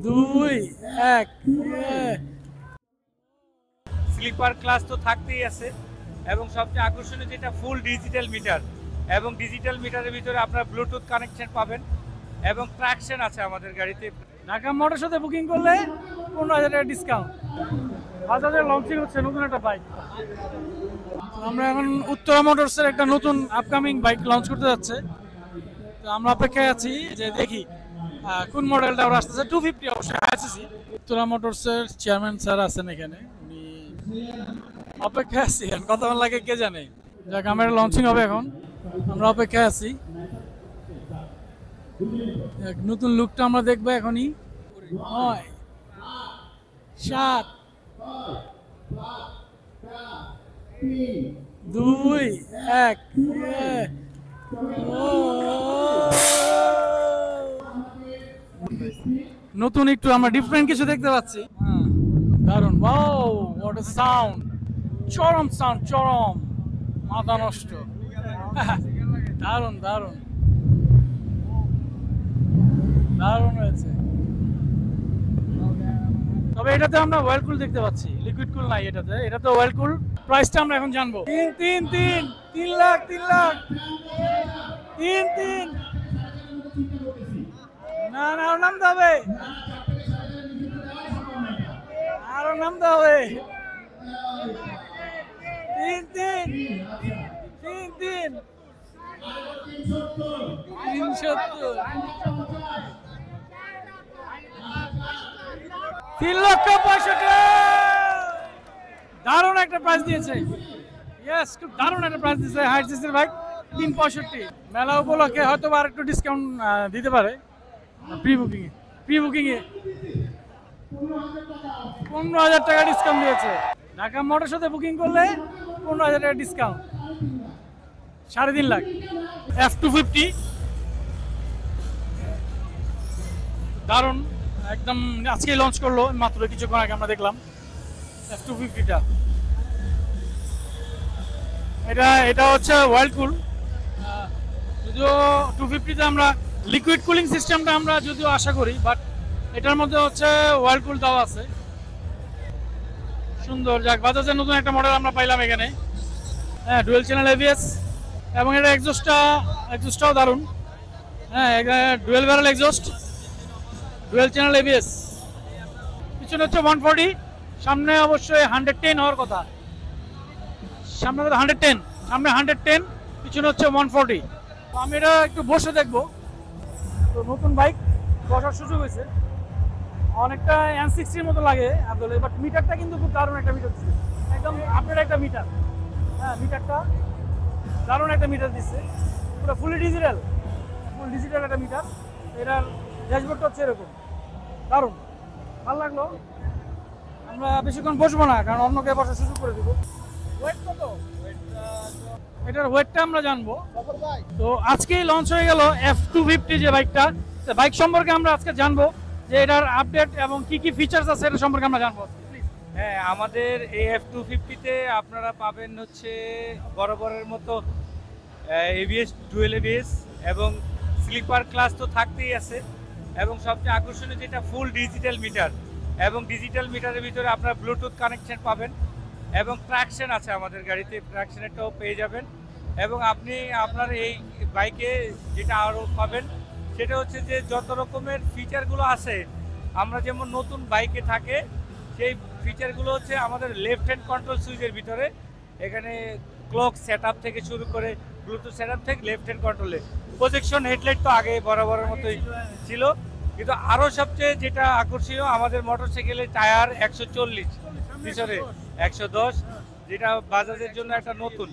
দুই এক sleeper class তো থাকতেই আছে এবং সবচেয়ে আকর্ষণীয় যেটা ফুল ডিজিটাল মিটার এবং ডিজিটাল মিটারের ভিতরে আপনারা ব্লুটুথ কানেকশন পাবেন এবং ট্র্যাকশন আছে আমাদের গাড়িতে। ঢাকা মোটর সাথে বুকিং করলে 15,000 টাকা ডিসকাউন্ট। বাজাজের লঞ্চিং হচ্ছে নতুন একটা বাইক। আমরা এখন উত্তরা মোটরসের একটা নতুন আপকামিং বাইক লঞ্চ করতে যাচ্ছে, তো আমরা অপেক্ষায় আছি যে দেখি কোন মডেলটা ওরা আসতেছে। 250 অবশ্যই আসতেছি। উত্তরা মোটরসের চেয়ারম্যান স্যার আছেন এখানে, উনি অপেক্ষায় আছি। এখন কতক্ষণ লাগে কে জানে। যাক, আমার লঞ্চিং হবে এখন, আমরা অপেক্ষায় আছি। নতুন লুকটা আমরা দেখবো এখনই। 9 7 2 1 নতুন একটু আমরা ডিফারেন্ট কিছু দেখতে পাচ্ছি। দারুন, ওয়াও হোয়াট আ সাউন্ড, চরম সাউন্ড, চরম মাথা নষ্ট। দারুন দারুন দারুন হয়েছে। তবে এটাতে আমরা ওয়েলকুল দেখতে পাচ্ছি, লিকুইড কুল নাই এটাতে। এটাতে ওয়েলকুল। প্রাইসটা আমরা এখন জানবো। 3 লাখ 3 লাখ 3 না না, আরো নামতে হবে, আরো নামতে হবে। 3 365,000। দারুণ একটা প্রাইস দিয়েছে। ইয়েস, খুব দারুণ একটা প্রাইস দিয়েছে। হাইট সিসির বাইক 365। মেলা উপলক্ষে হয়তো আর একটু ডিসকাউন্ট দিতে পারে। প্রি বুকিং এ 15,000 টাকা ডিসকাউন্ট দিয়েছে। ঢাকা মোটর সাথে বুকিং করলে 15,000 টাকা ডিসকাউন্ট, 3.5 লাখ। F250 দারুণ, একদম আজকে লঞ্চ করলো মাত্র কিছুক্ষণ আগে আমরা দেখলাম F250টা। এটা হচ্ছে ওয়ার্লকুল। যদিও 250তে আমরা লিকুইড কুলিং সিস্টেমটা আমরা যদিও আশা করি, বাট এটার মধ্যে হচ্ছে ওয়ার্লকুল দেওয়া আছে। সুন্দর। যাক, বাজাজের নতুন একটা মডেল আমরা পাইলাম এখানে। হ্যাঁ, ডুয়েল চ্যানেল এবিএস এবং এটা এক্সজস্টটাও দারুণ। হ্যাঁ, dual barrel exhaust, dual channel ABS. পিছনে হচ্ছে 140, সামনে অবশ্যই 110 হওয়ার কথা। সামনে 110, সামনে 110, পিছনে হচ্ছে 140। তো আমি এটা একটু বসে দেখবো। তো নতুন বাইক, বসার সুযোগ হয়েছে। অনেকটা N60 মতো লাগে আসলে, বাট মিটারটা কিন্তু খুব দারুণ একটা মিটার দিচ্ছে, একদম আপডেট একটা মিটার। হ্যাঁ, মিটারটা দারুণ একটা মিটার দিচ্ছে, পুরো ফুল ডিজিটাল একটা মিটার। এটার ড্যাশবোর্ডটা হচ্ছে এরকম, দারুণ, ভালো লাগলো। আমরা বেশিক্ষণ বসবো না, কারণ অন্যকে বসার সুযোগ করে দিব। ওয়েট কত? এটার ওয়েটটা আমরা জানবো। তো আজকেই লঞ্চ হয়ে গেল F250 যে বাইকটা। বাইক সম্পর্কে আমরা আজকে জানবো যে এটার আপডেট এবং কি কি ফিচার্স আছে এটা সম্পর্কে আমরা জানবো। হ্যাঁ, আমাদের এই F250তে আপনারা পাবেন হচ্ছে বরাবরের মতো এবিএস, ডুয়েল এবিএস এবং স্লিপার ক্লাস তো থাকতেই আছে এবং সবচেয়ে আকর্ষণীয় যেটা ফুল ডিজিটাল মিটার এবং ডিজিটাল মিটারের ভিতরে আপনারা ব্লুটুথ কানেকশন পাবেন এবং ট্র্যাকশন আছে আমাদের গাড়িতে, ট্র্যাকশনেরটাও পেয়ে যাবেন। এবং আপনি আপনার এই বাইকে যেটা আরও পাবেন সেটা হচ্ছে যে যত রকমের ফিচারগুলো আছে আমরা যেমন নতুন বাইকে থাকে সেই ফিচারগুলো হচ্ছে আমাদের লেফট হ্যান্ড কন্ট্রোল সুইচের ভিতরে। এখানে ক্লক সেটআপ থেকে শুরু করে ব্লুটুথ সেটআপ থেকে লেফট হ্যান্ড কন্ট্রোলে। প্রজেকশন হেডলাইট তো আগে বরাবরের মতোই ছিল, কিন্তু আরও সবচেয়ে যেটা আকর্ষণীয় আমাদের মোটরসাইকেলের টায়ার 140, পিছনে 110, যেটা বাজাজের জন্য একটা নতুন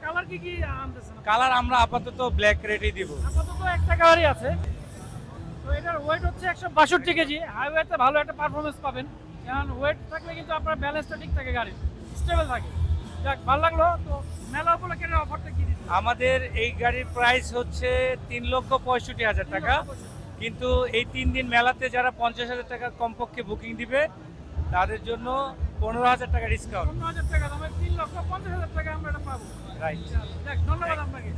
কালার। কি আনতেছেন? কালার আমরা আপাতত ব্ল্যাক রেডই দিব। আপাতত একটা কালারই আছে। তো এটার ওয়েট হচ্ছে 162 কেজি। হাইওয়েতে ভালো একটা পারফরমেন্স পাবেন, কারণ ওয়েট থাকলে কিন্তু আপনার ব্যালেন্সটা ঠিক থাকে, গাড়ি স্টেবল থাকে। যাক, ভালো লাগলো। তো মেলা উপলক্ষে অফারটা কি দিচ্ছে? আমাদের এই গাড়ির প্রাইস হচ্ছে 3,65,000 টাকা, কিন্তু এই 3 দিন মেলাতে যারা 50,000 টাকা কমপক্ষে বুকিং দিবে তাদের জন্য 15,000 টাকা ডিসকাউন্ট। 15,000 টাকা, 3,50,000 টাকা আমরা এটা পাবো। রাইট। ধন্যবাদ আপনাকে।